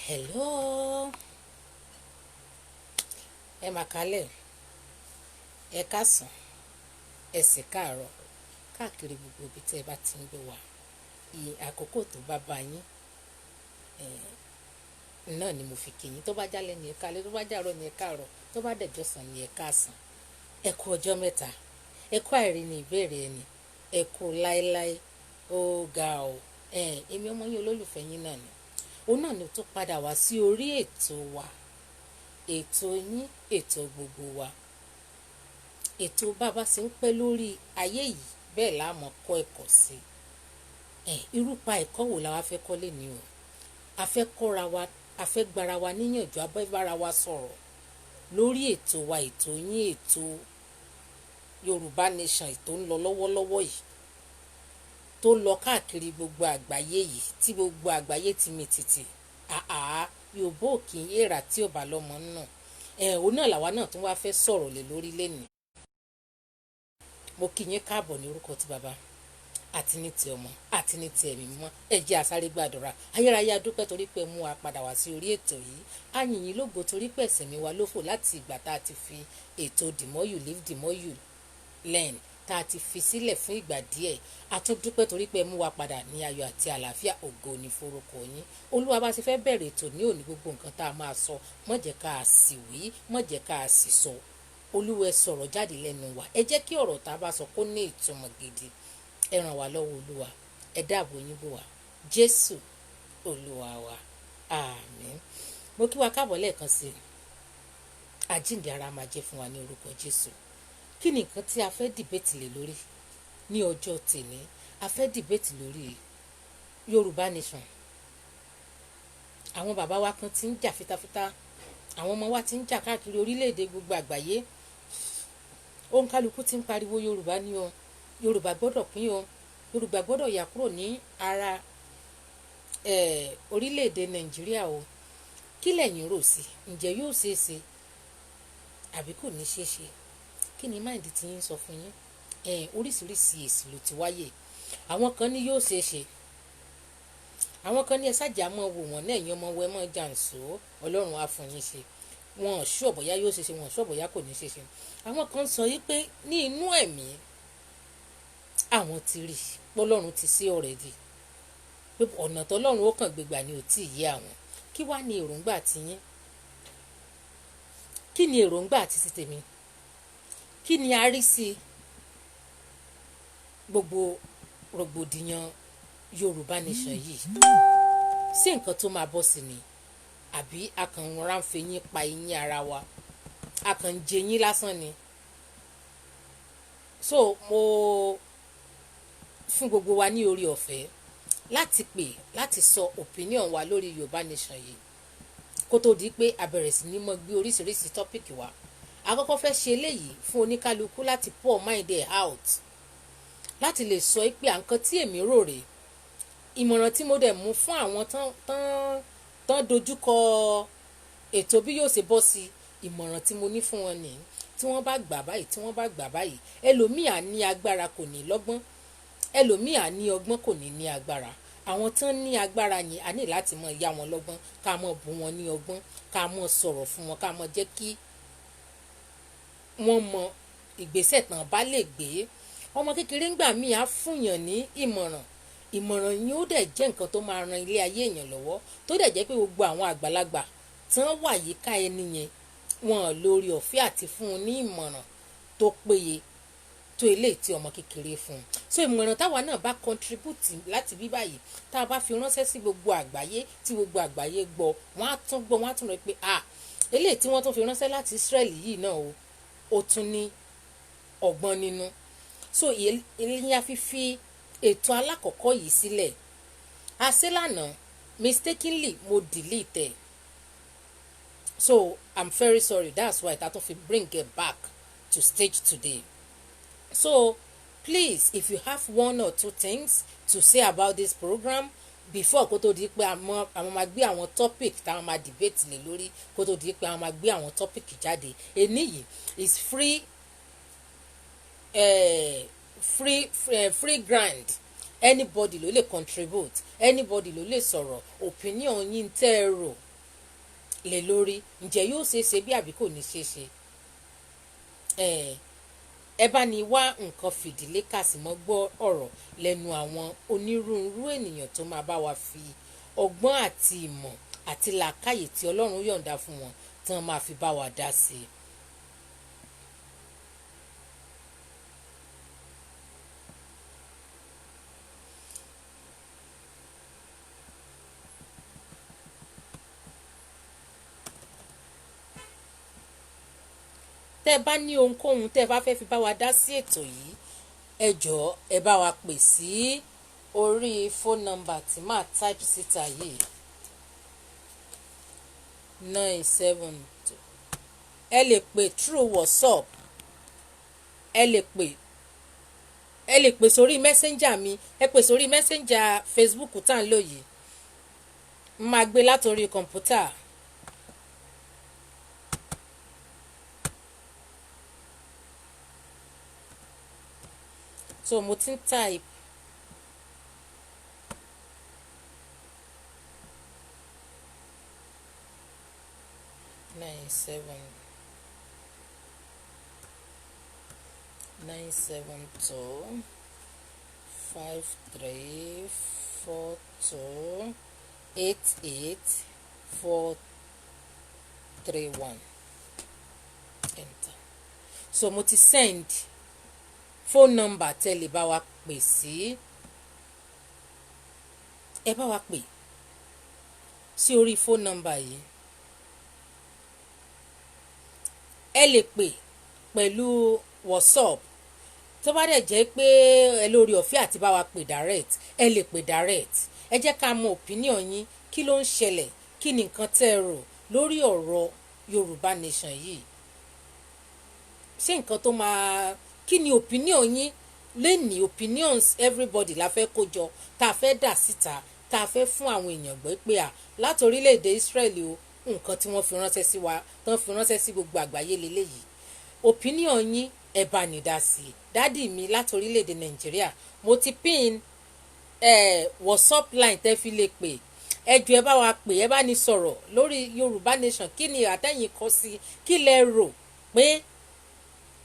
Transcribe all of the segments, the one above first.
Hello, ẹ mà kálẹ̀, ẹ káàsán, ẹ sì káàárọ̀ káàkiri gbogbo ibi tí ẹ bá ti ń gbé wa. Iye àkókò tó bá bá yín náà ni mo fi kí yín. Tó bá jálẹ̀ ní ẹ kálẹ̀, tó bá jàárọ̀ ní ẹ káàárọ̀, tó bá dẹ̀jọ́sàn ní ẹ káàsán. Ẹ kú ọjọ́ mẹ́ta, ẹ kú àìrí ní ìbéèrè ẹni, ẹ kú láéláé, ó ga o. Èmi ọmọ yín olólùfẹ́ yín náà ni. Òun náà ni tó padà wá sí orí ètò wa, ètò yín, ètò gbogbo wa. Ètò bàbá sì ń pẹ́ lórí ayé yìí bẹ́ẹ̀ la mọ̀ kọ́ ẹ̀kọ́ sí. Irúpa ẹ̀kọ́ wo la wá fẹ́ kọ́ lé ní o? A fẹ́ kọ́ra wa, a fẹ́ gbára wa níyànjú, a fẹ́ bára wa sọ̀rọ̀ lórí ètò wa, ètò yín, ètò Yorùbá Nation tó ń lọ lọ́wọ́lọ́wọ́ yìí, tó lọ káàkiri gbogbo àgbáyé yìí, tí gbogbo àgbáyé ti mì tìtì. Yorùbá ò kì í yéra tí ò bá lọ́mọ náà. Òun náà làwa náà tún wá fẹ́ sọ̀rọ̀ lé lórí lénìí. Mo kí yín káàbọ̀ ní orúkọ ti bàbá àti ní ti ọmọ àti ní ti ẹ̀mí mímọ́. Ẹ jẹ́ a sáré gbàdúrà. Ayérayé a dúpẹ́ torí pé mú wa padà wá sí orí ètò yìí. A yìn yín lógo torí pé ẹ̀ṣẹ̀ mi wa lófò láti ìgbà tá a ti fi ètò The More You Live, The More You Learn tá a ti fi sílẹ̀ fún ìgbà díẹ̀. A tún dúpẹ́ torí pé mú wa padà ní ayọ̀ àti àlàáfíà. Ògo ni forúkọ yín. Olúwa bá ti fẹ́ bẹ̀rẹ̀ ètò ní òní, gbogbo nǹkan tá a máa sọ, má jẹ́ ká a sì wí, má jẹ́ ká a sì sọ. Olúwa ẹ sọ̀rọ̀ jáde lẹ́nu wa. Ẹ jẹ́ kí ọ̀rọ̀ tá a bá sọ kó ní ìtumọ̀ gidi. Ẹ ràn wá lọ́wọ́ Olúwa. Ẹ dáàbò yín bò wá. Jésù Olúwa wa. Àmín. Mo kí wa káàbọ̀ lẹ́ẹ̀kan sí i. Àjíǹde ara máa jẹ́ fún wa ní orúkọ Jésù. Kí ni nǹkan tí a fẹ́ dìbẹ́tì lé lórí ní ọjọ́ tèmi? A fẹ́ dìbẹ́tì lórí Yorùbá Nation. Àwọn bàbá wa kan ti ń jà fitafita. Àwọn ọmọ wa ti ń jà káàkiri orílẹ̀-èdè gbogbo àgbáyé. Òǹkálukú ti ń pariwo Yorùbá ni o. Yorùbá gbọ́dọ̀ pín o. Yorùbá gbọ́dọ̀ yà kúrò ní ara orílẹ̀-èdè Nàìjíríà o. Kí lẹ̀yin rò sí? Ǹjẹ́ yóò ṣeé ṣe àbí kò ní ṣeé ṣe? Kí ni máìndì tí yín sọ fún yín? Oríṣiríṣi èsì ló ti wáyé. Àwọn kan ní yóò ṣeé ṣe. Àwọn kan ní ẹ ṣáàjà mọ́ wò wọ́n náà, ẹ̀yin ọmọ wẹ́ mọ́ jàǹsó, Ọlọ́run á fún yín ṣe. Wọn ò ṣọ́ bóyá yóò ṣeé ṣe, wọn ò ṣọ́ bóyá kò ní ṣeé ṣe. Àwọn kan sọ yí pé ní inú ẹ̀mí àwọn ti rí pọ́lọ́run ti sí already, pé ọ̀nà tọ́lọ́run ó kàn gbégbà ni ò tí ì yé àwọn. Kí wá ní èròǹgbà tiyín? Kí ni èròǹgbà títí tèmi? Kí ni a rí sí gbogbo rògbòdìyàn Yorùbá Nation yìí? Sí nǹkan tó máa bọ́ sí ni àbí a kàn ń ránfẹ́ yín pa eyín ara wa, a kàn ń jẹ yín lásán ni? So mo fún gbogbo wa ní orí ọ̀fẹ́ láti pè, láti sọ opinion wa lórí Yorùbá Nation yìí kó tó di pé a bẹ̀rẹ̀ sí ní mọ́ gbé oríṣiríṣi tọ́pìkì wa. A kọ́kọ́ fẹ́ ṣe eléyìí fún oníkálukú láti pour mind out, láti lè sọ pé àǹkan tí èmi rò rèé. Ìmọ̀ràn tí mo dẹ̀ mú fún àwọn tán dojúkọ ètò bí yóò ṣe bọ́ sí, ìmọ̀ràn tí mo ní fún wọn nìyí. Tí wọ́n bá gbà báyìí, tí wọ́n bá gbà báyìí, ẹlòmíà ní agbára kò ní lọ́gbọ́n, ẹlòmíà ní ọgbọ́n kò ní ní agbára. Àwọn tán ní agbára yẹn a ní láti mọ yá wọn lọ́gbọ́n, ká mọ bù wọn ní ọgbọ́n, ká mọ sọ̀rọ̀ fún wọn, ká mọ jẹ́ kí wọ́n mọ ìgbésẹ̀ tán bá lè gbé. Ọmọ kékeré ńgbà míì á fúnyàn ní ìmọ̀ràn. Ìmọ̀ràn yìí ó dẹ̀ jẹ́ nǹkan tó máa ran ilé ayé èèyàn lọ́wọ́, tó dẹ̀ jẹ́ pé gbogbo àwọn àgbàlagbà tí wọ́n wà yíká ẹni yẹn, wọn ò lórí ọ̀fẹ́ àti fún un ní ìmọ̀ràn tó péye tó eléyìí tí ọmọ kékeré fún un. So ìmọ̀ràn táwa náà bá contribute láti bí báyìí, tá a bá fi ránṣẹ́ sí gbogbo àgbáyé, tí gbogbo àgbáyé gbọ́, wọ́n á tún gbọ́, wọ́n á tún rẹ̀ pé eléyìí tí wọ́n tún fi ránṣẹ́ láti Israel yìí náà ó tún ní ọgbọ́n nínú. So eléyìí a fi ètò alákọ̀ọ́kọ́ yìí sílẹ̀. Àṣé lánàá mistakenly mo delete ẹ̀. So I'm very sorry, that's why I fi bring it back to stage today. So please, if you have one or two things to say about this program before kó tó di pé àwọn máa gbé àwọn topic táwọn máa debate lé lórí, kó tó di pé àwọn máa gbé àwọn topic jáde. Èyí is free grant. Anybody ló lè contribute, anybody ló lè sọ̀rọ̀ opinion yín tẹ́ ẹ rò lé lórí ǹjẹ́ yóò ṣeé ṣe bí àbí kò ní ṣeé ṣe. Ẹ bá ní wá nǹkan fìdílé kàsímọ́ gbọ́ ọ̀rọ̀ lẹ́nu àwọn onírúurú ènìyàn tó máa bá wa fi ọgbọ́n àti ìmọ̀ àti làákàyè tí Ọlọ́run yọ̀ǹda fún wọn tí wọ́n máa fi bá wa dá sí i. Tẹ́ bá ní ohunkóhun tẹ́ bá fẹ́ fi bá wa dá sí ètò yìí ẹ jọ̀ọ́ ẹ bá wa pè sí orí phone number tí màá type síta yìí 972. Ẹ lè pè through WhatsApp, ẹ lè pè sórí messenger mi, ẹ pè sórí messenger Facebook tá à ń lò yìí máa gbé látòrí kọ̀ǹpútà. So mo ti ń type nine seven two 5342 88431. Enter. So mo ti send phone number tẹ́ lè bá wa pè sí. Ẹ bá wa pè sí orí phone number yìí. Ẹ lè pè pẹ̀lú WhatsApp tó bá dẹ̀ jẹ́ pé ẹ lórí ọ̀fẹ́ àti bá wa pè direct ẹ lè pè direct. Ẹ jẹ́ ká mọ opinion yín, kí ló ń ṣẹlẹ̀, kí ni nǹkan tẹ́ ẹ rò lórí ọ̀rọ̀ Yorùbá Nation yìí. Ṣé nǹkan tó máa kí ni opinion yín lẹ́ni opinions everybody la fẹ́ kó jọ tá a fẹ́ dà síta tá a fẹ́ fún àwọn èèyàn gbọ́ pé láti orílẹ̀-èdè Israeli o nǹkan tí wọ́n fi ránṣẹ́ sí wa tán fi ránṣẹ́ sí gbogbo àgbáyé leléyìí. Opinion yín ẹ bá ní dá sí i. Dádì mi láti orílẹ̀-èdè Nàìjíríà mo ti pin WhatsApp line tẹ́ fi lè pè. Ẹ jọ̀ọ́ ẹ bá wa pè, ẹ bá ní sọ̀rọ̀ lórí Yorùbá Nation. Kí ni àtẹ̀yìn kọ sí, kí lẹ rò pé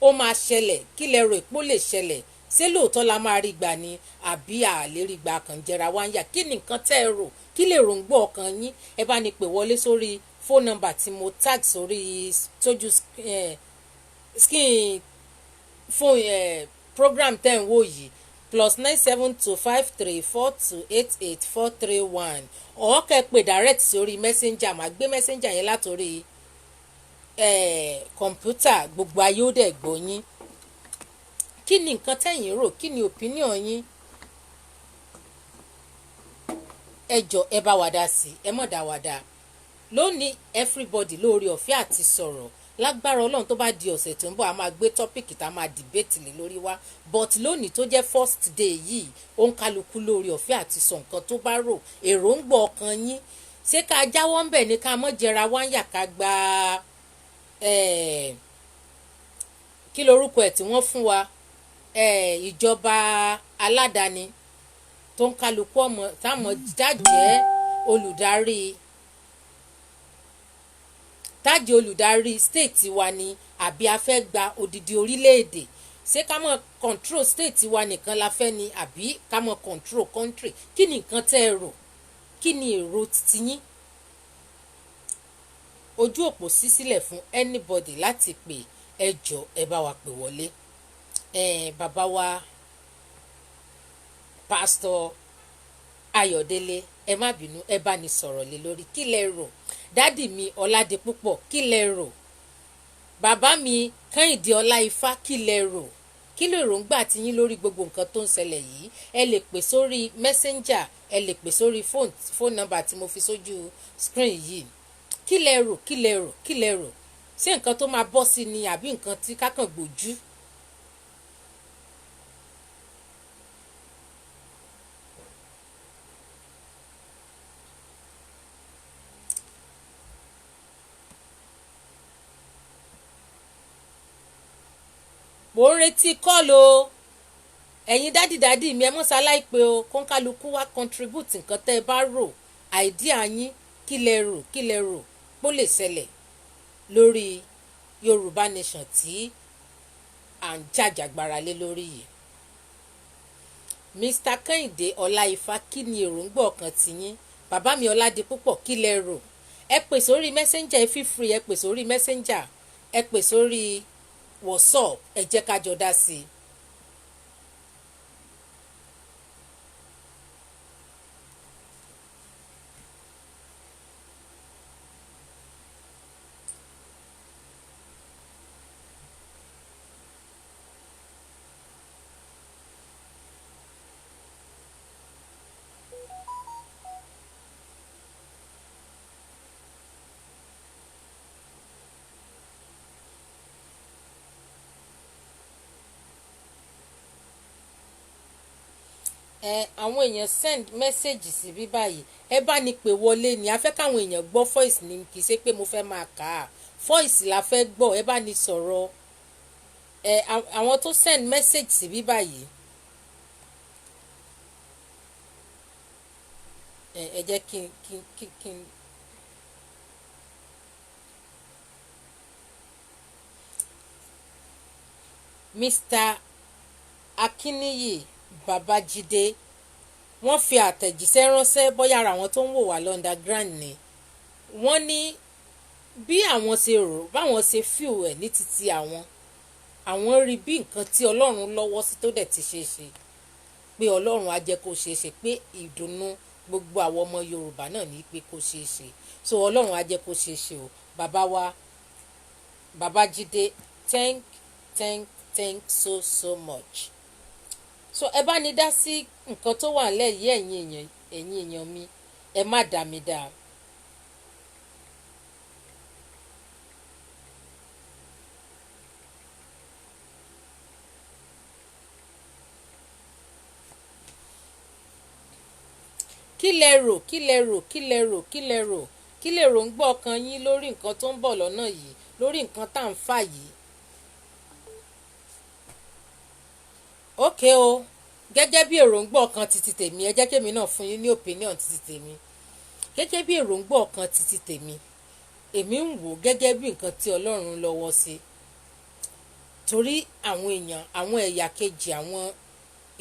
ó máa ṣẹlẹ̀, kí lẹ rò pé ó lè ṣẹlẹ̀, ṣé lóòótọ́ la máa rí gbà ni àbí àlè rí gbà kàn jẹra wá ń yà. Kí ni nǹkan tẹ́ ẹ rò, kí lè ròǹgbọ́ ọkàn yín. Ẹ bá ní pè wọlé sórí phone number tí mo tag sórí tójú skin phone program tẹ́ ń wò yìí +97253428841 ọ̀ọ́kẹ́ pè direct sórí messenger màá gbé messenger yẹn látòrí kọ̀ǹpútà gbogbo ayé ó dẹ̀ gbọ́ yín. Kí ni nǹkan tẹ́yìn rò, kí ni opinion yín. Ẹ jọ̀ọ́ ẹ bá wa dá sí i, ẹ mọ̀ dá wa dá. Lónìí everybody lórí ọ̀fẹ́ àti sọ̀rọ̀ lágbára Ọlọ́run tó bá di ọ̀sẹ̀ tó ń bọ̀ a máa gbé tọ́pìkì tá a máa dìbẹ́tì lé lórí wa but lónìí tó jẹ́ first day yìí ó ń kálukú lórí ọ̀fẹ́ àti sọ nǹkan tó bá rò èròǹgbà ọkàn yín. Ṣé ká jáwọ́ ń bẹ̀ ni ká mọ́ jẹra wá ń yà ká gba kí lorúkọ ẹ̀ tí wọ́n fún wa ìjọba aládàáni tó ń kálukú ọmọ táwọn jájẹ́ olùdarí state wa ni àbí a fẹ́ gba odidi orílẹ̀-èdè. Ṣé ká mọ̀ control state wa nìkan la fẹ́ ni àbí ká mọ̀ control country. Kí ni nǹkan tẹ́ ẹ rò, kí ni èrò titi yín. Ojú òpó ṣí sílẹ̀ fún anybody láti pè. Ẹ jọ̀ọ́ ẹ bá wa pè wọlé. Bàbá wa Pastor Ayọ̀délé ẹ má bínú ẹ bá ní sọ̀rọ̀ lé lórí kí lẹ rò. Dádì mi Ọládépúpọ̀ kí lẹ rò. Bàbá mi Kẹ́hìndé Ọláifá kí lẹ rò. Kí lè ròǹgbà tí yín lórí gbogbo nǹkan tó ń ṣẹlẹ̀ yìí. Ẹ lè pè sórí messenger, ẹ lè pè sórí phone number tí mo fi sójú screen yìí. Kí lẹ rò, kí lẹ rò, kí lẹ rò. Ṣé nǹkan tó máa bọ́ sí ni àbí nǹkan tí kákàn gbòjú. Mo ń retí kọ́ọ̀lù o ẹ̀yin dádì mi ẹ mọ́ ṣaláì pé o kọ́ńkálukú wá contribute nǹkan tẹ́ ẹ bá rò àìdíà yín kí lẹ rò pó lè ṣẹlẹ̀ lórí Yorùbá nation tí à ń jàjàgbara lé lórí yìí. Mr. Kẹ́hìndé Ọláìfá, kí ni èròǹgbà ọkàn tiyín? Bàbá mi Ọládipúpọ̀, kí lẹ rò? Ẹ pè sórí messenger, ẹ feel free, ẹ pè sórí messenger, ẹ pè sórí WhatsApp, ẹ jẹ́ ká jọ dá sí i. Àwọn èèyàn send message sí bí báyìí, ẹ bá ní pè wọlé ni a fẹ́ káwọn èèyàn gbọ́ voice ni, kì í ṣe pé mo fẹ́ máa kà á, voice la fẹ́ gbọ́, ẹ bá ní sọ̀rọ̀. Àwọn tó send message sí bí báyìí, ẹ jẹ́ kí n Mr. Akínníyì Babájídé, wọ́n fi àtẹ̀jíṣẹ́ ránṣẹ́, bóyá ara àwọn tó ń wò wá underground ni. Wọ́n ní bí àwọn ṣe rò, báwọn ṣe feel ẹ̀ ní títí àwọn rí bí nǹkan tí Ọlọ́run lọ́wọ́ sí tó dẹ̀ ti ṣe é ṣe, pé Ọlọ́run á jẹ́ kó ṣe é ṣe, pé ìdùnnú gbogbo àwọn ọmọ Yorùbá náà ní pé kó ṣe é ṣe, so Ọlọ́run á jẹ́ kó ṣe é ṣe o. Bàbá wa Babájídé, thank so much. So ẹ bá ní dá sí nǹkan tó wà nílẹ̀ yìí, ẹ̀yin èèyàn mi, ẹ má dá mi dá. Kí lẹ rò ń gbọ́ ọkàn yín lórí nǹkan tó ń bọ̀ lọ́nà yìí, lórí nǹkan tá à ń fà yìí. Okay o, gẹ́gẹ́ bí èròǹgbà ọkàn títí tèmi, ẹ jẹ́ kémi náà fún yín ní opinion títí tèmi. Gẹ́gẹ́ bí èròǹgbà ọkàn títí tèmi, èmi ń wò gẹ́gẹ́ bí nǹkan tí Ọlọ́run lọ́wọ́ sí. Torí àwọn èèyàn, àwọn ẹ̀yà kejì, àwọn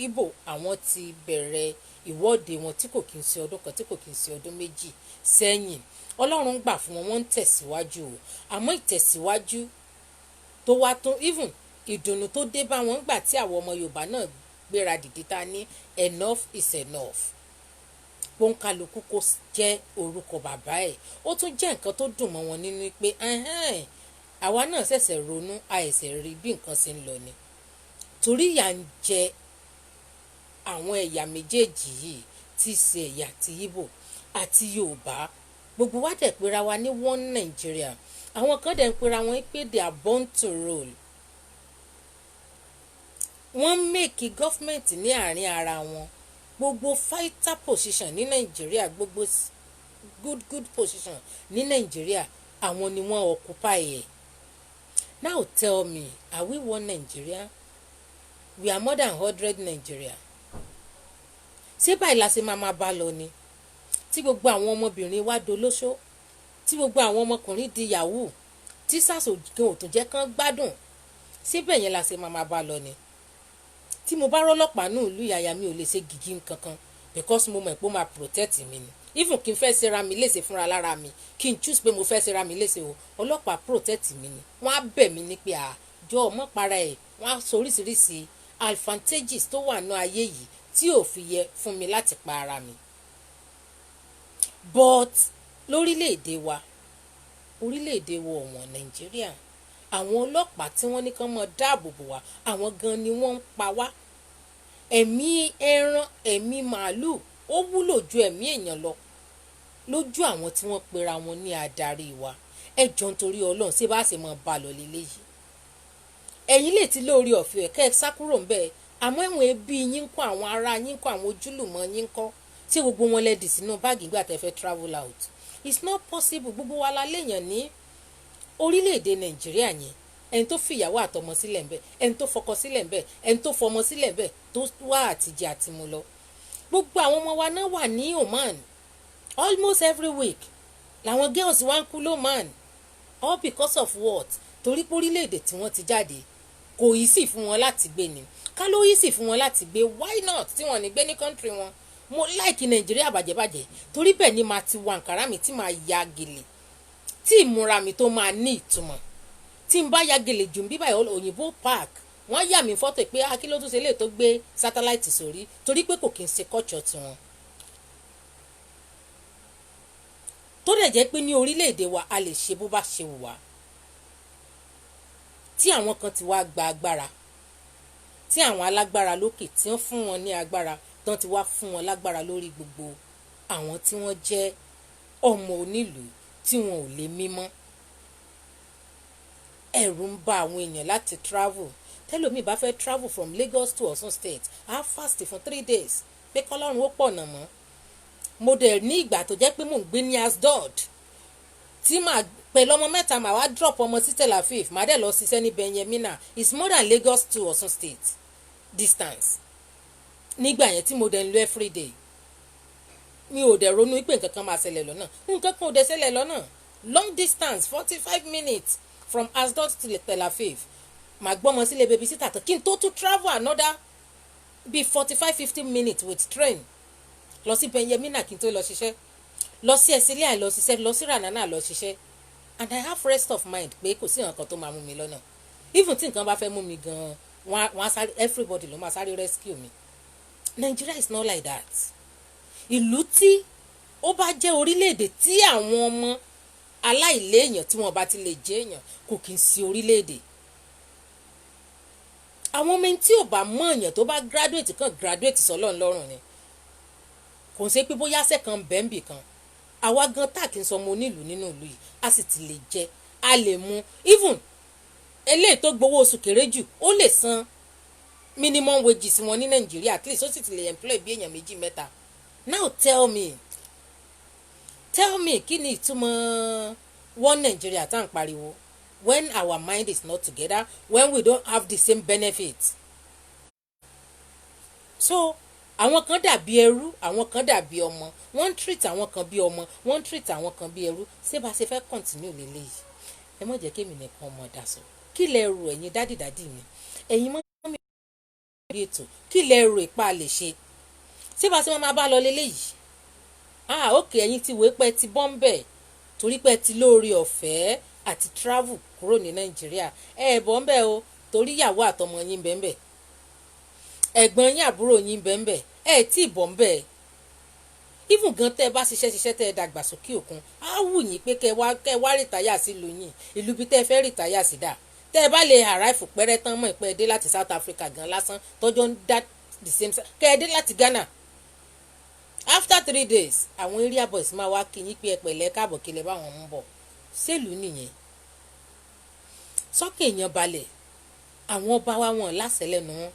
Ìgbò, àwọn ti bẹ̀rẹ̀ ìwọ́de wọn tí kò kí ń ṣe ọdún kan, tí kò kí ń ṣe ọdún méjì sẹ́yìn. Ọlọ́run gbà fún wọn, wọ́n ń tẹ̀síwájú o. Àmọ́ ìtẹ̀síwájú tó wá tó even ìdùnnú tó dé bá wọn gbà tí àwọn ọmọ Yorùbá náà gbéra dìde ta ní enough is enough. Pọ́nkálukú kò jẹ́ orúkọ bàbá ẹ̀. Ó tún jẹ́ nǹkan tó dùn mọ́ wọn nínú pé àwa náà ṣẹ̀ṣẹ̀ ronú, àìṣẹ̀ rí bí nǹkan ṣe ń lọ ni. Torí ìyà ń jẹ àwọn ẹ̀yà méjèèjì yìí, tí í ṣe ẹ̀yà ti Ìgbò àti Yorùbá. Gbogbo wa dẹ̀ pera wa ní one Nigeria. Àwọn kan dẹ̀ ń pera wọn pé they are born to rule. Wọ́n make government ní àárín ara wọn. Gbogbo fighter position ní Nàìjíríà, gbogbo good position ní Nàìjíríà, àwọn ni wọ́n occupy ẹ̀. Now tell me, are we one Nigeria? We are more than 100 Nigeria. Ṣé báyìí la ṣe máa bá lọ ni? Tí gbogbo àwọn ọmọbìnrin wá dolóṣó, tí gbogbo àwọn ọmọkùnrin di yahoo, tí sàṣògùn ò tún jẹ́ kán gbádùn, síbẹ̀ yẹn la ṣe máa bá lọ ni. Tí mo bá rọ́lọ́pàá nù ìlú yàyà mi ò lè ṣe gigi kankan because mo mọ̀ pé ó máa protect mi ni. Even kí n fẹ́ ṣera mi léṣe fúnra lára mi, kí n choose pé mo fẹ́ ṣera mi léṣe o, ọlọ́pàá protect mi ni. Wọ́n á bẹ̀ mí ní pé àjọ ọmọ para ẹ̀, wọ́n á sọ oríṣiríṣi advantages tó wà ní ayé yìí tí ò fi yẹ fún mi láti pa ara mi. But lórílẹ̀‐èdè wa, orílẹ̀‐èdè wa ọ̀wọ̀n Nàìjíríà, àwọn ọlọ́pàá tí wọ́n ní kán mọ́ dáàbò bò wá, àwọn gan ni wọ́n ń pa wá. Ẹ̀mí ẹran, ẹ̀mí màálùú ó wúlò ju ẹ̀mí èèyàn lọ lójú àwọn tí wọ́n pera wọn ní adarí wa. Ẹ jọ̀ọ́ nítorí Ọlọ́run, ṣé bá ṣe máa bá lọ leléyìí. Ẹ̀yin lè ti lórí ọ̀fẹ́ kẹ́ ẹ sá kúrò ń bẹ́ẹ̀, àmọ́ ẹ̀wọ̀n ẹbí yín kọ́, àwọn ará yín kọ́, àwọn ojúlùmọ̀ yín kọ́, tí gbogbo wọn lẹ́dì sínú báàgì nígbà tẹ́ fẹ́ travel out. It's not possible. Gbogbo wa la léèyàn ní orílẹ̀-èdè Nàìjíríà yẹn. Ẹni tó fìyàwó àtọmọ sílẹ̀ ń bẹ̀, ẹni tó fọkọ sílẹ̀ ń bẹ̀, ẹni tó fọmọ sílẹ̀ ń bẹ̀, tó wá àtijẹ àtimú lọ. Gbogbo àwọn ọmọ wa náà wà ní Oman almost every week. làwọn girls wá ń kú ló man all because of what? Torí pé orílẹ̀-èdè tí wọ́n ti jáde kò easy fún wọn láti gbé ni. Ká ló easy fún wọn láti gbé, why not tí wọ́n ní gbé ní country wọn? Mo like Nàìjíríà bàjẹ́bàjẹ́ torí bẹ́ẹ̀ ni màá ti wọ àǹkárá mi tí màá ya gèlè tí ìmúra mi tó máa ní ìtumọ̀. Tí n bá ya gèlè jù bí báyìí òyìnbó park wọ́n yà mí fọ́tò pé kí ló tún ṣe lè tó gbé sátáláìtì sórí torí pé kò kí n ṣe culture tiwọn. Tó dẹ̀ jẹ́ pé ní orílẹ̀-èdè wa a lè ṣe bó bá ṣe wù wá. Tí àwọn kan ti wá gba agbára, tí àwọn alágbára lókè tí wọ́n fún wọn ní agbára tán ti wá fún wọn lágbára lórí gbogbo àwọn tí wọ́n jẹ́ ọmọ onílùú tí wọn ò lè mímọ́. Ẹ̀rù ń bà àwọn èèyàn láti travel. Tẹ́lòmíì bá fẹ́ travel from Lagos to Osun State á fast fún 3 days pé kọ́lọ́run ó pọ̀nà mọ́. Mo dẹ̀ ní ìgbà tó jẹ́ pé mò ń gbé ní Asdod tí màá pẹ̀lú ọmọ mẹ́ta màá wá drop ọmọ sí Tel Aviv màá dẹ̀ lọ ṣiṣẹ́ ní Benyamina. It's more than Lagos to Osun State distance. Nígbà yẹn tí mo dẹ̀ ń lo everyday mi ò dẹ̀ ronú pé nǹkan kan máa ṣẹlẹ̀ lọ́nà. Nǹkan kan ò dẹ̀ ṣẹlẹ̀ lọ́nà. Long distance 45 minutes from Asdod to Tel Aviv. Màá gbọ́mọ sílé babysitter tó kí n tó tún travel another bí 45-50 minutes with train lọ sí Benyamina kí n tó lọ ṣiṣẹ́, lọ sí Esilia lọ ṣiṣẹ́, lọ sí Ranana lọ ṣiṣẹ́, and I have rest of mind pé kò sí nǹkan tó máa mú mi lọ́nà. Even tí nǹkan bá fẹ́ mú mi gan-an wọ́n á sáré, everybody ló máa sáré rescue mi. Nigeria is not like that. Ìlú tí ó bá jẹ́ orílẹ̀-èdè tí àwọn ọmọ aláìléèyàn tí wọ́n bá ti lè jẹ́ èèyàn kò kì í sí orílẹ̀-èdè. Àwọn ọmọ tí ò bá mọ̀ èèyàn tó bá graduate kan graduate sọ́lọ́run lọ́rùn ni. Kò ń ṣe pé bóyá ṣẹ́ kan bẹ́ẹ̀nbì kan. Àwa gan tá kì í sọ ọmọ onílùú nínú ìlú yìí a sì ti lè jẹ, a lè mu. Even eléyìí tó gbowó oṣù kéré jù ó lè san minimum wages wọn ní Nàìjíríà at least ó sì ti lè employ bí èèyàn 2-3. Now tell me kí ni ìtumọ̀ one Nigeria tá à ń pariwo when our mind is not together, when we don't have the same benefits. So àwọn kan dàbí ẹrú, àwọn kan dàbí ọmọ. Wọ́n ń treat àwọn kan bí ọmọ, wọ́n ń treat àwọn kan bí ẹrú. Ṣé bá ṣe fẹ́ continue lélẹ́yìí? Ẹ má jẹ́ kí èmi nìkan ọmọ dà sọ. Kí lẹ rò ẹ̀yin dádì mi? Ẹ̀yin mọ́ mi lórí ètò. Kí lẹ rò ìpa lè ṣe? Ṣé bá ṣe máa bá lọ lélẹ́yìí? Okay, ẹ̀yin ti wé pé ti bọ́m̀bẹ̀ torí pé ti lórí ọ̀fẹ́ àti travel kúrò ní Nàìjíríà. Bọ́m̀bẹ̀ o torí ìyàwó àtọmọ yín bẹ́m̀bẹ̀. Ẹ̀gbọ́n yín àbúrò yín bẹ́m̀bẹ̀. Tí bọ́m̀bẹ̀. Even gan tẹ́ bá ṣiṣẹ́ tẹ́ dàgbà sókè òkun á wù yín pé kẹ́ wá rìtáyà sí ìlú yín, ìlú bí tẹ́ fẹ́ rìtáyà sí dà. Tẹ́ bá lè arrive pẹ́rẹ́ tán mọ́ ìpẹ́ dé láti South Africa gan lásán tọ́jọ́ ń dá the same kẹ́ dé láti Ghana. After 3 days àwọn area boys máa wá kí yín pé ẹ pẹ̀lẹ́ káàbọ̀ kí lẹ bá wọn mú bọ̀. Ṣèlú nìyẹn. Sọ́kè èèyàn balẹ̀ àwọn ọba wa wọn láṣẹ lẹ́nu wọn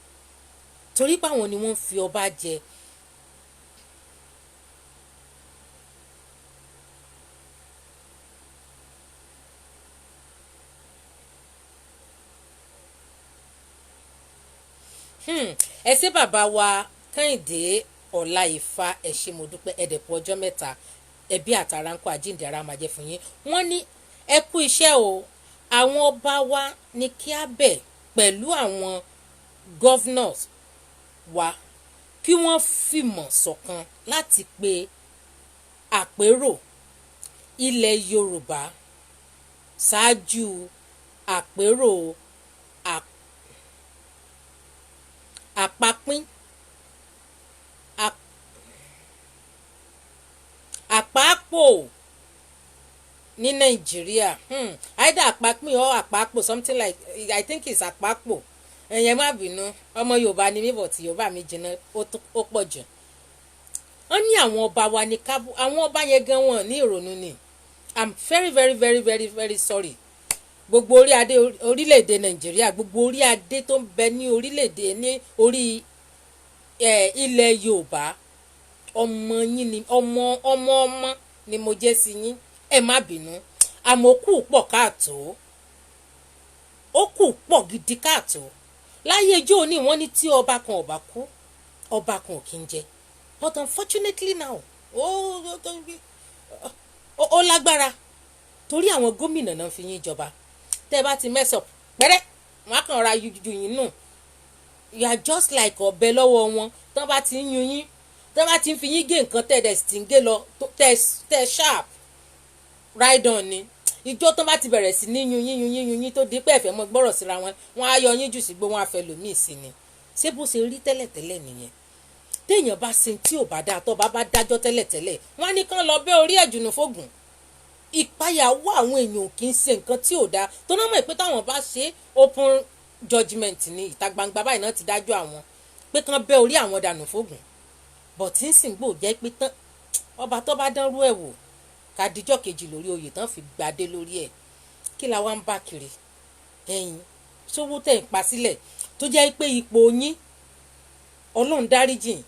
torí pé àwọn ni wọ́n fi ọba jẹ. Ẹ ṣé bàbá wa Kẹ́hìndé Ọláìfá ẹ ṣé mo dúpẹ́ ẹ̀dẹ̀pọ̀ ọjọ́ mẹ́ta ẹbí àtàrà ń kó àjíǹde ara máa jẹ́ fún yín. Wọ́n ní ẹ kú iṣẹ́ o, àwọn ọba wa ní kí á bẹ̀ pẹ̀lú àwọn governors wa kí wọ́n fìmọ̀ ṣọ̀kan láti pe àpérò ilẹ̀ Yorùbá ṣáájú àpérò àpapín àpapò ní Nàìjíríà. Either àpapín or àpapò something like I think it's àpapò. Ẹ̀yẹn má bínú ọmọ Yorùbá ni mí but Yorùbá mi jìnnà ó pọ̀ jù. Wọ́n ní àwọn ọba wa ní kábù àwọn ọba yẹn gan wọn ní ìrònú ni. I'm very sorry. Gbogbo orí adé orílẹ̀-èdè Nàìjíríà gbogbo orí adé tó ń bẹ ní orílẹ̀-èdè ní orí ilẹ̀ Yorùbá ọmọ yín ni ọmọ ni mo jẹ́ sí yín ẹ má bínú àmọ́ kù pọ̀ káàtó ó kù pọ̀ gidi káàtó láyé ijó ní wọ́n ní tí ọba kan ò bá kú ọba kan ò kí ń jẹ but unfortunately now ó ó lágbára torí àwọn gómìnà náà fi yín jọba tẹ́ bá ti mess up pẹ́rẹ́ wọ́n á kàn ra ju yín nù you are just like ọ̀bẹ lọ́wọ́ wọn tán bá ti ń yún yín tán bá ti ń fi yín gé nǹkan tẹ́ sì ń gé lọ tẹ́ sharp ride on ni ìjọ tán bá ti bẹ̀rẹ̀ sí ní yún yín tó di pé ẹ̀fẹ̀ mọ́ gbọ́rọ̀ síra wọn wọ́n á yọ yín jù sí gbó wọn á fẹ́ lòmíì sí ni ṣé bó ṣe rí tẹ́lẹ̀tẹ́lẹ̀ nìyẹn téèyàn bá ṣe tí ò bá dáa tó bá dájọ́ tẹ́lẹ̀tẹ́lẹ̀ wọ́n á ní kán lọ bẹ́ orí ẹ̀jùnú fógùn ìpayà wá àwọn èèyàn kì í ṣe nǹkan tí ò dáa tó náà mọ̀ pé táwọn bá ṣe open judgement ní ìta gbangba báyìí náà ti dájọ́ àwọn pé kán bẹ́ orí àwọn dànù fógùn but tí ń sìn gbò jẹ́ pé tán ọba tó bá dánrú ẹ̀ wò kàdíjọ́ kejì lórí oyè tán fi gbadé lórí ẹ̀ kí la wá ń bá kiri ẹ̀yin sówó tẹ̀ ń pa sílẹ̀ tó jẹ́ pé ipò yín ọlọ́run dáríjìn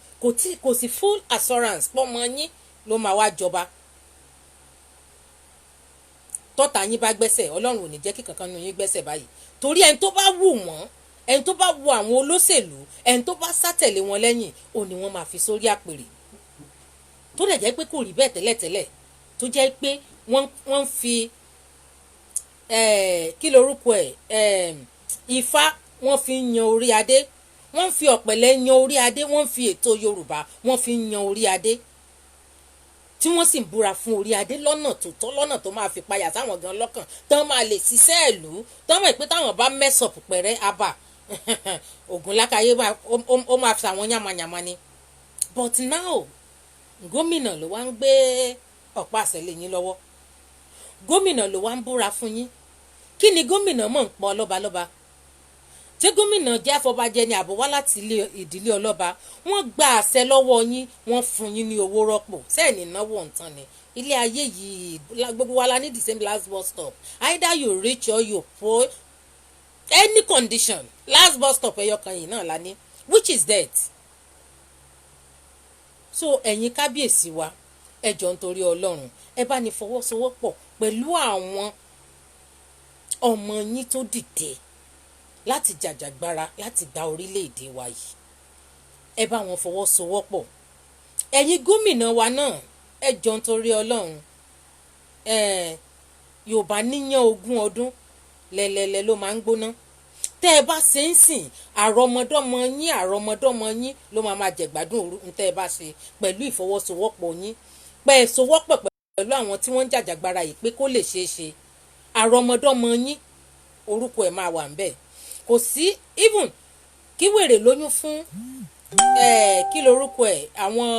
kò sí full assurance pọ́mọ yín ló máa wá jọba tọ́ta yín bá gbẹ́sẹ̀ ọlọ́run ò ní jẹ́ kí kankan nu yín gbẹ́sẹ̀ báyìí torí ẹni tó bá wù wọ́n ẹni tó bá wù àwọn olóṣèlú ẹni tó bá sátẹ̀lé wọn lẹ́yìn ò ní wọ́n máa fi sórí àpèrè tó dẹ̀ jẹ́ pé kò rí bẹ́ẹ̀ tẹ́lẹ̀tẹ́lẹ̀ tó jẹ́ pé wọ́n fi kí lorúkọ ẹ̀ ifá wọ́n fi ń yan orí adé wọ́n fi ọ̀pẹ̀lẹ̀ yan orí adé wọ́n fi ètò yorùbá wọ́n fi ń yan orí adé tí wọ́n sì ń búra fún orí adé lọ́nà tó tọ́ lọ́nà tó máa fi payà sáwọn gan lọ́kàn tán máa lè ṣiṣẹ́ ìlú tán mọ̀ pé táwọn bá mẹ́sọ̀pù pẹ̀rẹ́ abà ògùn lákàyè ó máa fi àwọn yàmàyàmà ni but now gómìnà ló wá ń gbé ọ̀pá àṣẹ lé yín lọ́wọ́ gómìnà ló wá ń búra fún yín kí ni gómìnà mọ̀ ń pọ̀ lọ́balọ́ba tí gómìnà jẹ́ afọbajẹ ni àbọ̀ wá láti ìdílé ọlọ́ba wọ́n gba àṣẹ lọ́wọ́ yín wọ́n fún yín ní owó rọ́pò sẹ́ẹ̀nì náwó ọ̀ǹtàn ni ilé ayé yìí gbogbo wa la ní the same last bus stop either you rich or you poor any condition last bus stop ẹyọkan yìí náà la ní which is that so ẹ̀yin kábíyèsí wa ẹ jọ̀ọ́ nítorí ọlọ́run ẹ bá ní fọwọ́sowọ́pọ̀ pẹ̀lú àwọn ọmọ yín tó dìde láti jàjàgbara láti gba orílẹ̀-èdè wa yìí ẹ bá wọn fọwọ́sowọ́pọ̀ ẹ̀yin gómìnà wa náà ẹ jọ̀ọ́ nítorí ọlọ́run yorùbá níyàn ogún ọdún lẹ́lẹ́lẹ́ ló máa ń gbóná tẹ́ ẹ bá ṣe ń sìn àrọ́mọdọ́mọ yín ló máa jẹ̀gbádùn òru tẹ́ ẹ bá ṣe pẹ̀lú ìfọwọ́sowọ́pọ̀ yín pẹ̀ sowọ́pọ̀ pẹ̀lú àwọn tí wọ́n ń jàjàgbara yìí pé kó lè ṣeé ṣe àrọ́mọdọ́mọ yín orúkọ ẹ̀ máa wà ń bẹ̀ kò sí even kí wèrè lóyún fún kí lorúkọ ẹ̀ àwọn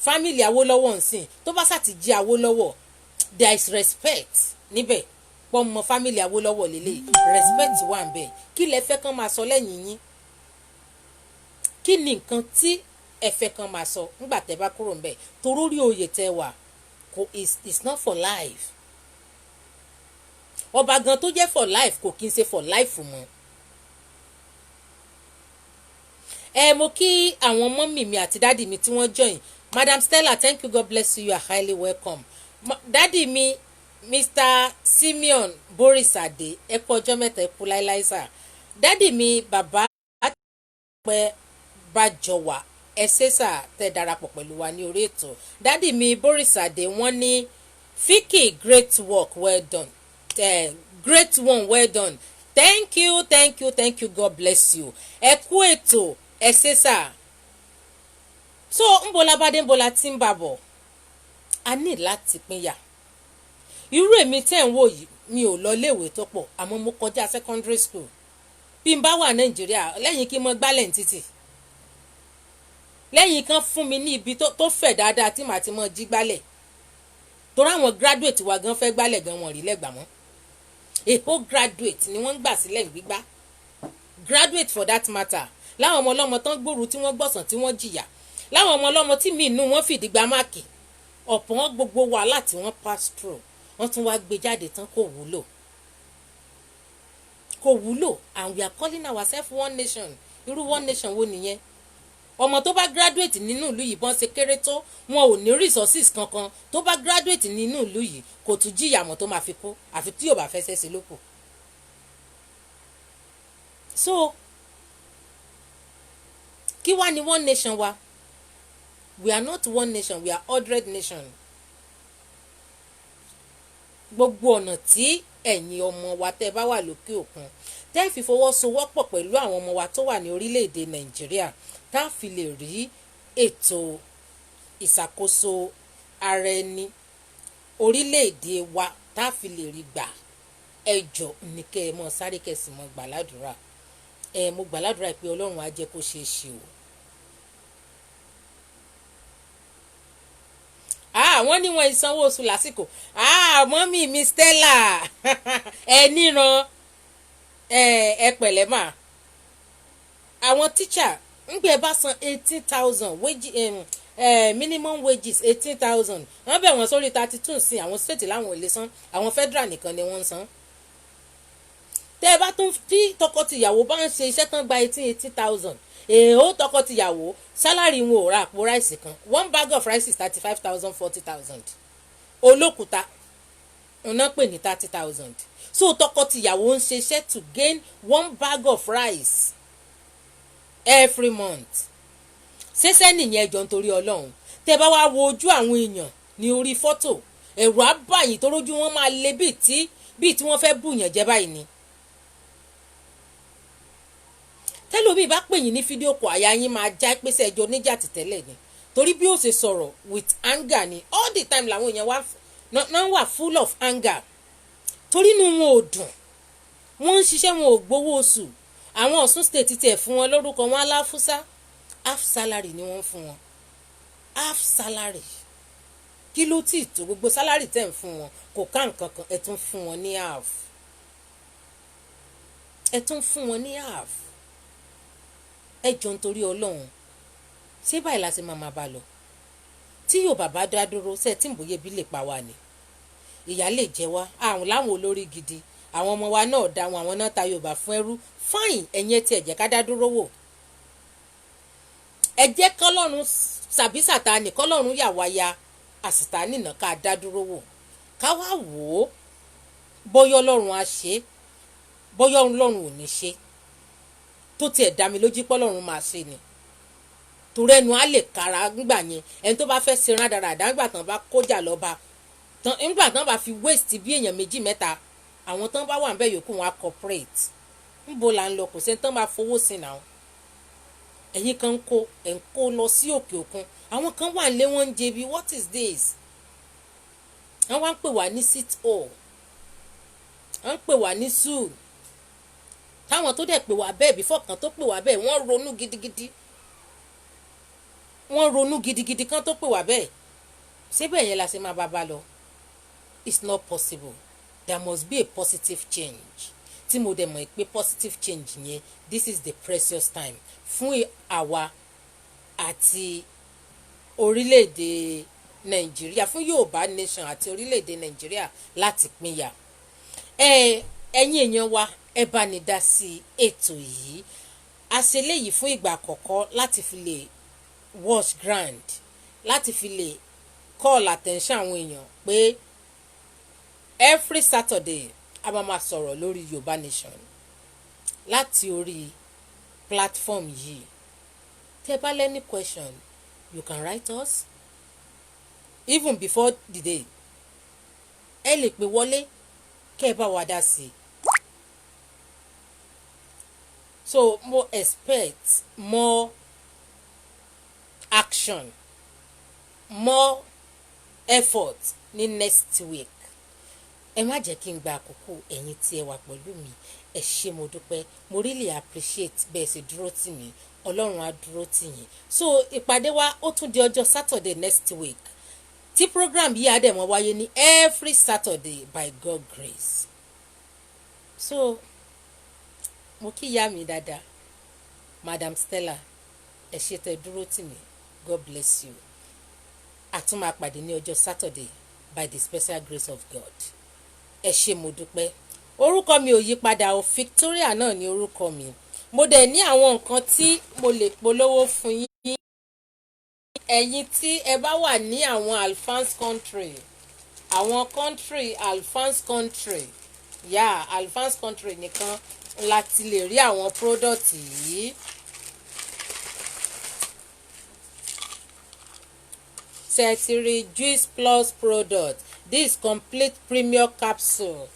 fámìlì Awólọ́wọ̀ nsìn tó bá sàti jí Awólọ́wọ̀ there is respect níbẹ̀ pọ́nmọ fámìlì Awólọ́wọ̀ lélẹ̀ respect wà ń bẹ̀ kí lẹ fẹ́ kán máa sọ lẹ́yìn yín kí ni nǹkan tí ẹ fẹ́ kán máa sọ nígbà tẹ́ bá kúrò ńbẹ̀ torórí oyè tẹ́ wà kò is not for life ọba gan tó jẹ́ for life kò kí n ṣe for life mọ́ mo kí àwọn mọ́mì mi àti dádì mi tí wọ́n join Madam Stella thank you God bless you you are highly welcome dádì mi Mr. Simeon Boris Ade ẹ kú ọjọ́ mẹ́ta ẹ kú láíláí sà dádì mi bàbá pẹ́ bàjọ́wà ẹ ṣé sà tẹ́ darapọ̀ pẹ̀lú wa ní orí ètò dádì mi Boris Ade wọ́n ní Vicky great work well done great one well done thank you God bless you ẹ kú ètò ẹ ṣé sà so ńbọ̀lábádé tí ń bàbọ̀ a ní láti pínyà irú èmi tẹ́ ń wò yìí mi ò lọ léèwé tó pọ̀ àmọ́ mo kọjá secondary school bí n bá wà Nàìjíríà lẹ́yìn kí n mọ gbálẹ̀ ní títì lẹ́yìn kan fún mi ní ibi tó fẹ̀ dáadáa tí màá ti mọ jí gbálẹ̀ torí àwọn graduate wa gan fẹ́ gbálẹ̀ gan wọn rí lẹ́gbàá mọ́ èpo graduate ni wọ́n ń gbà sílẹ̀ gbígbá graduate for that matter láwọn ọmọ ọlọ́mọ tán gbòòrò tí wọ́n gbọ̀sán tí wọ́n jìyà láwọn ọmọ ọlọ́mọ tí mi inú wọn fìdí gba máàkì ọ̀pọ̀ wọn gbogbo wàhálà tí wọ́n pass through wọ́n tún wá gbé jáde tán kò wúlò and we are calling ourselves one nation irú one nation wo nìyẹn ọmọ tó bá graduate nínú ìlú yìí bọ́n ṣe kéré tó wọn ò ní resources kankan tó bá graduate nínú ìlú yìí kò tún jìyà mọ́ tó máa fi kú àfi tí yóò bá fẹ́ ṣẹ́ṣe lóko. so kí wá ní one nation wa we are not one nation we are 100 nation gbogbo ọ̀nà tí ẹ̀yin ọmọ wa tẹ́ bá wà lókè òkun tẹ́ fi fọwọ́sowọ́pọ̀ pẹ̀lú àwọn ọmọ wa tó wà ní orílẹ̀-èdè Nàìjíríà tá a fi lè rí ètò ìṣàkóso ara ẹni orílẹ̀-èdè wa tá a fi lè rí gbà ẹjọ́ ní kẹ́ ẹ mọ́ sáré kẹsì mọ́ gbàládùra mo gbàládùra pé Ọlọ́run á jẹ́ kó ṣeé ṣe o. wọ́n ní wọn ìsanwó oṣù lásìkò mọ́mí mi Stella ẹ níran ẹ pẹ̀lẹ́ mà àwọn tíṣà ń gbé bá san 18,000 minimum wages 18,000 wọ́n bẹ̀ wọ́n sórí 32 sí àwọn state láwọn ò lè san àwọn federal nìkan ni wọ́n ń san tẹ́ ẹ bá tún tí tọkọ-tìyàwó bá ń ṣe iṣẹ́ tán gba 18,000 èèó tọkọ-tìyàwó sálárì wọn ò ra àpò ráìsì kan one bag of rice is 35,000 40,000 olókùúta ọ̀nà pè ní 30,000 so tọkọ-tìyàwó ń ṣiṣẹ́ to gain one bag of rice every month ṣẹṣẹ nìyẹn ẹjọ́ nítorí Ọlọ́run tẹ́ bá wá wo ojú àwọn èèyàn ní orí fọ́tò ẹ̀rù á bàyìn tó rójú wọn máa le bíi tí wọ́n fẹ́ bùyàn jẹ báyìí ni. tẹ́lómi bá pè yín ní fídíò kọ àyà yín máa já pèsè ẹjọ́ oníjà tìtẹ́lẹ̀ ni torí bí ó ṣe sọ̀rọ̀ with anger ni all the time làwọn èèyàn náà wà full of anger torí inú wọn ò dùn wọ́n ń ṣiṣẹ́ wọn ò gbowó oṣù àwọn Ọ̀ṣun state tiẹ̀ fún wọn lórúkọ wọn aláfúsá half salary ni wọ́n fún wọn half salary kí ló tí tó gbogbo salary tẹ̀ ń fún wọn kò ká nǹkan kan ẹ̀ tún fún wọn ní half ẹ̀ tún fún wọn ní half ẹ jọ nítorí Ọlọ́run ṣé báyìí la ṣe máa bá lọ tí yóò bàbá dá dúró ṣe tí ń bòye bí lè pa wá ni ìyà lè jẹ wá àwọn láwọn olórí gidi àwọn ọmọ wa náà dá wọn àwọn náà ta Yorùbá fún ẹrú fáìn ẹ̀yin ẹ̀ tí ẹ̀ jẹ́ ká dá dúró wò ẹ jẹ́ kọ́lọ́run sàbí Sàtánì kọ́lọ́run yà wá ya àsìtánì náà ká dá dúró wò ká wá wò ó bóyá Ọlọ́run á ṣe bóyá Ọlọ́run ò ní ṣe tó tiẹ̀ dá mi lójú pé Ọlọ́run máa ṣe ni torí ẹnu á lè kára nígbà yẹn ẹni tó bá fẹ́ ṣe rán dáradára nígbà tán bá kójà lọ́ba nígbà tán bá fi waste bí èèyàn méjì mẹ́ta àwọn tán bá wà ń bẹ̀ yòókù wọn á corporate níbo là ń lọ kò sẹ́ni tán bá fowó sí náà ẹ̀yin kan ń kó lọ sí òkè òkun àwọn kan wà lé wọn ń jẹbi what is this wọ́n wá ń pè wá ní sit all wọ́n ń pè wá ní zoo táwọn tó dẹ̀ pè wá bẹ́ẹ̀ bí fọ́ọ̀kan tó pè wá bẹ́ẹ̀ wọ́n ronú gidigidi kan tó pè wá bẹ́ẹ̀ síbẹ̀ yẹn la ṣe máa bá lọ it's not possible there must be a positive change tí mo dẹ̀ mọ̀ pé positive change yẹn this is the precious time fún àwa àti orílẹ̀-èdè Nàìjíríà fún Yorùbá nation àti orílẹ̀-èdè Nàìjíríà láti pínyà ẹ̀yin èèyàn wa ẹ bá ní dá sí ètò yìí a ṣe léyìí fún ìgbà àkọ́kọ́ láti fi lè wash ground láti fi lè call attention àwọn èèyàn pé every Saturday a máa sọ̀rọ̀ lórí Yorùbá nation láti orí platform yìí tẹ́ bá lẹ́ni question you can write us even before the day ẹ lè pè wọlé kẹ́ ẹ bá wa dá sí i. So mo expect more action more effort ní next week ẹ má jẹ́ kí n gba àkókò ẹ̀yin tí ẹ wà pẹ̀lú mi ẹ ṣé mo dúpẹ́ mo really appreciate bẹ́ẹ̀ ṣe dúró tì mí Ọlọ́run á dúró tì yín so ìpàdé wa ó tún di ọjọ́ Saturday next week tí program yìí á dẹ̀ mọ́ wáyé ní every Saturday by God grace so mo kí ìyá mi dáadáa Madam Stella ẹ ṣé tẹ́ dúró tì mí God bless you a tún máa pàdé ní ọjọ́ Saturday by the special grace of God ẹ ṣé mo dúpẹ́ orúkọ mi ò yí padà o Victoria náà ni orúkọ mi mo dẹ̀ ní àwọn nǹkan tí mo lè polówó fún yín ẹ̀yin tí ẹ bá wà ní àwọn advanced country advanced country advanced country nìkan láti lè rí àwọn product yìí Cetiri Juice Plus product. This complete premium capsule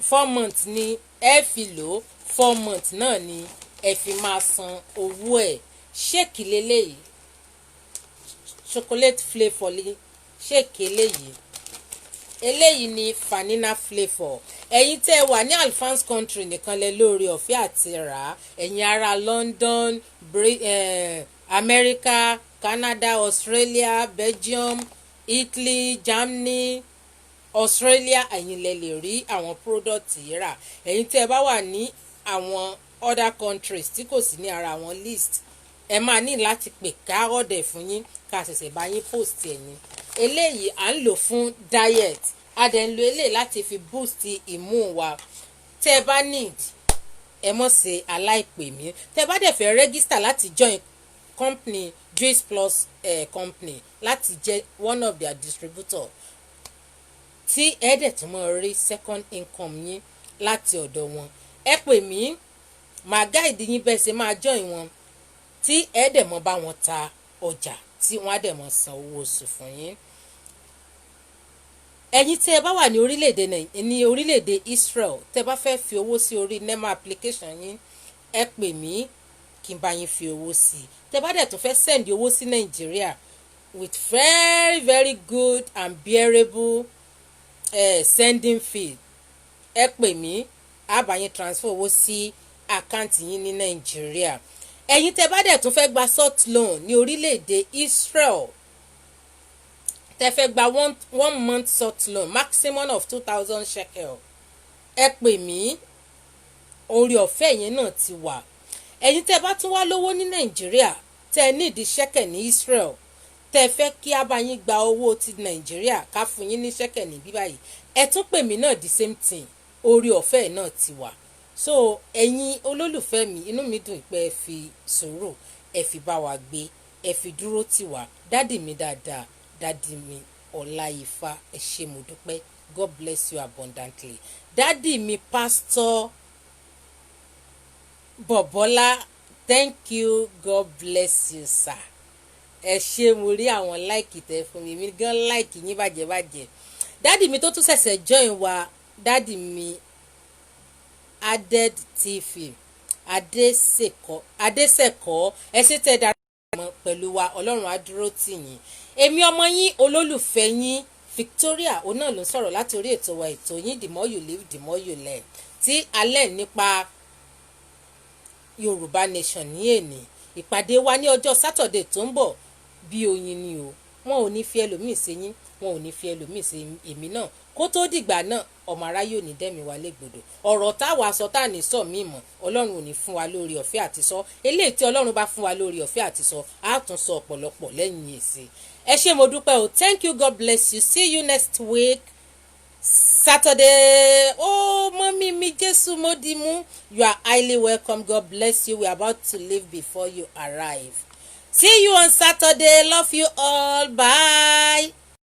4 months ni ẹ fi lò 4 months náà ni ẹ fi máa san owó ẹ̀. Ṣéèkì leléyìí chocolate flavour lé ṣéèkì eléyìí ni vanilla flavour. Ẹ̀yin tẹ́ ẹ wà ní Alphans country nìkan lẹ lórí ọ̀fẹ́ àti rà á. Ẹ̀yin ará London, America, Canada, Australia, Belgium, Italy, Germany, Australia, ẹ̀yin lẹ lè rí àwọn product yìí rà. Ẹ̀yin tẹ́ ẹ bá wà ní àwọn other countries tí kò sí ní ara àwọn list, ẹ máa ní láti pè ká ọ̀dẹ̀ fún yín ká ṣẹ̀ṣẹ̀ bá yín post ẹ̀ ní. Eléyìí à ń lò fún diet, a dẹ̀ ń lo eléyìí láti fi boost immune wa. Tẹ́ ẹ bá need, ẹ mọ̀ ṣe aláìpè mí. Tẹ́ ẹ bá dẹ̀ fẹ́ register láti join company Juice Plus company láti jẹ́ one of their distributor, tí ẹ dẹ̀ tún mọ̀ rí second income yín láti ọ̀dọ̀ wọn, ẹ pè mí, màá guide yín bẹ́ẹ̀ ṣe máa join wọn, tí ẹ dẹ̀ mọ̀ bá wọn ta ọjà tí wọ́n á dẹ̀ mọ̀ san owó oṣù fún yín. Ẹ̀yin tí ẹ bá wà ní orílẹ̀-èdè Israel, tẹ́ bá fẹ́ fi owó sí orí NEMA application yín, ẹ pè mí kí n bá yín fi owó sí. Tẹ́ bá dẹ̀ tún fẹ́ send owó sí Nàìjíríà with very very good and bearable sending fee, ẹ pè mí, á bá yín transfer owó sí àkáǹtì yín ní Nàìjíríà. Ẹ̀yin tẹ́ bá dẹ̀ tún fẹ́ gba short loan ní orílẹ̀-èdè Israel, tẹ́ fẹ́ gba one month short loan maximum of 2,000 shekel, ẹ pè mí, orí ọ̀fẹ́ yẹn náà ti wà. Ẹ̀yin tẹ́ bá tún wá lówó ní Nàìjíríà, tẹ́ ní ìdí shekel ní Israel, tẹ́ fẹ́ kí a bá yín gba owó ti Nàìjíríà ká fún yín ní shekel ní bí báyìí, ẹ tún pè mí náà the same thing, orí ọ̀fẹ́ náà ti wà. So ẹ̀yin olólùfẹ́ mi, inú mi dùn pé ẹ fi sùúrù, ẹ fi bá wa gbé, ẹ fi dúró tì wá. Dádì mi dáadáa, dádì mi Ọláìfá, ẹ ṣé mo dúpẹ́. God bless you abundantly. Dádì mi Pastor Bọ̀bọ́lá, thank you, God bless you sir. Ẹ ṣé, mo rí àwọn like tẹ́ fún mi, mi gan like yín bàjẹ́. Dádì mi tó tún ṣẹ̀ṣẹ̀ join wa, dádì mi Added TV, Adésẹ̀kọ́, ẹ ṣé tẹ́ darapọ̀ pẹ̀lú wa, Ọlọ́run á dúró tì yín. Èmi ọmọ yín olólùfẹ́ yín Victoria, òun náà ló ń sọ̀rọ̀ láti orí ètò wa, ètò yín The More You Live The More You Learn, tí alẹ́ nípa Yorùbá Nation ní èní. Ìpàdé wa ní ọjọ́ Saturday tó ń bọ̀ bí oyin ni o, wọn ò ní fi ẹlòmíì ṣe yín, wọn ò ní fi ẹlòmíì ṣe èmi náà. Kó tó dìgbà náà, ọmọ aráyé ò ní dẹ́mi wa légbodò. Ọ̀rọ̀ táwa sọ tá ní sọ mí mọ̀, Ọlọ́run ò ní fún wa lórí ọ̀fẹ́ àti sọ. Eléyìí tí Ọlọ́run bá fún wa lórí ọ̀fẹ́ àti sọ, á tún sọ ọ̀pọ̀lọpọ̀ lẹ́yìn èsì. Ẹ ṣé mo dúpẹ́ o. Thank you, God bless you. See you next week Saturday. Oh, mommy mi Jésù mo di mú. You are highly welcome. God bless you. We are about to leave before you arrive. See you on Saturday. Love you all. Bye.